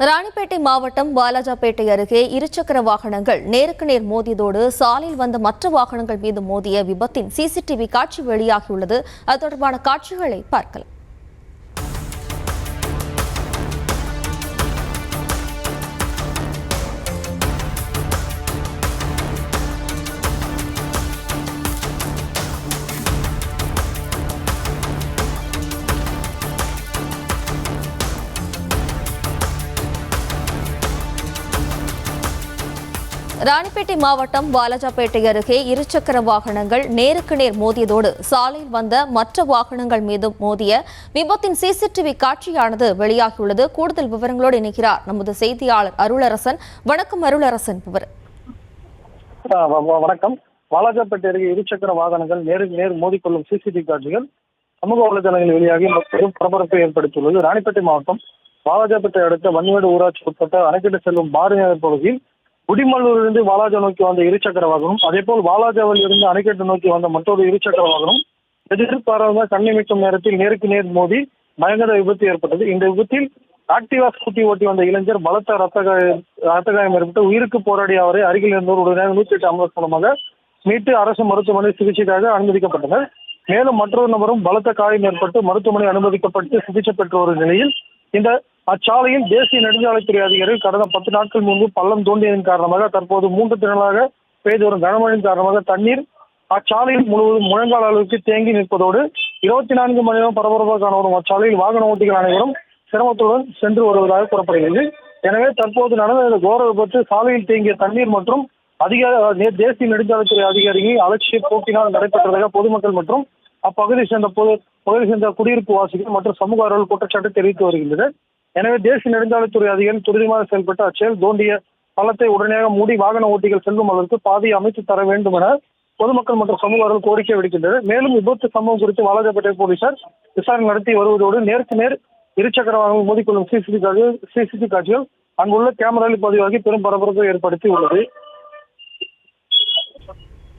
ராணிப்பேட்டை மாவட்டம் வாலாஜாபேட்டை அருகே இருசக்கர வாகனங்கள் நேருக்கு நேர் மோதியதோடு சாலையில் வந்த மற்ற வாகனங்கள் மீது மோதிய விபத்தின் சிசிடிவி காட்சி வெளியாகியுள்ளது. அது தொடர்பான காட்சிகளை பார்க்கலாம். ராணிப்பேட்டை மாவட்டம் வாலாஜாபேட்டை அருகே இருசக்கர வாகனங்கள் நேருக்கு நேர் மோதியதோடு சாலையில் வந்த மற்ற வாகனங்கள் மீது மோதிய விபத்தின் சிசிடிவி காட்சியானது வெளியாகியுள்ளது. கூடுதல் விவரங்களோடு இணைக்கிறார் நமது செய்தியாளர் அருளரசன். வணக்கம் அருளரசன். வணக்கம். வாலாஜாபேட்டை அருகே இருசக்கர வாகனங்கள் நேருக்கு நேர் மோதிக்கொள்ளும் சிசிடிவி காட்சிகள் சமூக வலைதளங்களில் வெளியாகி பெரும் பரபரப்பை ஏற்படுத்தியுள்ளது. ராணிப்பேட்டை மாவட்டம் வாலாஜாபேட்டை அடுத்த வன்னிமேடு ஊராட்சி உட்பட்ட அணைக்கட்டு செல்லும் பாரதிநகர் பகுதியில் குடிமல்லூரிலிருந்து வாலாஜா நோக்கி வந்த இருசக்கர வாகனம், அதேபோல் வாலாஜாவில் இருந்து அணைக்கட்டு நோக்கி வந்த மற்றொரு இருசக்கர வாகனம் எதிர்பாராத கண்ணிமைக்கும் நேரத்தில் நேருக்கு நேர் மோதி பயங்கர விபத்து ஏற்பட்டது. இந்த விபத்தில் ஆக்டிவா ஸ்கூட்டி ஓட்டி வந்த இளைஞர் பலத்த ரத்த காயம் ஏற்பட்டு உயிருக்கு போராடிய அவரை அருகில் இருந்தோர் உடனே 108 ஆம்புலன்ஸ் மூலமாக மீட்டு அரசு மருத்துவமனை சிகிச்சைக்காக அனுமதிக்கப்பட்டனர். மேலும் மற்றொரு நபரும் பலத்த காயம் ஏற்பட்டு மருத்துவமனை அனுமதிக்கப்பட்டு சிகிச்சை பெற்று வரும் நிலையில் இந்த அச்சாலையில் தேசிய நெடுஞ்சாலைத்துறை அதிகாரிகள் கடந்த 10 நாட்கள் முன்பு பள்ளம் தோண்டியதன் காரணமாக தற்போது 3 தினங்களாக பெய்து வரும் கனமழையின் காரணமாக தண்ணீர் அச்சாலையில் முழுவதும் முழங்கால் அளவுக்கு தேங்கி நிற்பதோடு 24 மணி நேரம் பரபரப்பாக காணப்படும் அச்சாலையில் வாகன ஓட்டிகள் அனைவரும் சிரமத்துடன் சென்று வருவதாக கூறப்படுகிறது. எனவே தற்போது நடந்த இந்த கோர விபத்து சாலையில் தேங்கிய தண்ணீர் மற்றும் தேசிய நெடுஞ்சாலைத்துறை அதிகாரிகள் அலட்சிய போக்கினால் நடைபெற்றதாக பொதுமக்கள் மற்றும் அப்பகுதியை சேர்ந்த குடியிருப்பு வாசிகள் மற்றும் சமூக ஆர்வலர்கள் குற்றச்சாட்டு தெரிவித்து வருகின்றனர். எனவே தேசிய நெடுஞ்சாலைத்துறை அதிகாரிகள் துரிதமாக செயல்பட்டு அச்செயல் தோண்டிய பள்ளத்தை உடனடியாக மூடி வாகன ஓட்டிகள் செல்லும் அளவிற்கு பாதையை அமைத்து தர வேண்டும் என பொதுமக்கள் மற்றும் சமூக ஆர்வலர்கள் கோரிக்கை விடுக்கின்றனர். மேலும் விபத்து சம்பவம் குறித்து வாலாஜாபேட்டை போலீசார் விசாரணை நடத்தி வருவதோடு நேருக்கு நேர் இருசக்கர வாகனங்கள் மோதிக்கொள்ளும் சிசிடிவி காட்சிகள் அங்குள்ள கேமராவில் பதிவாகி பெரும் பரபரப்பை ஏற்படுத்தி உள்ளது.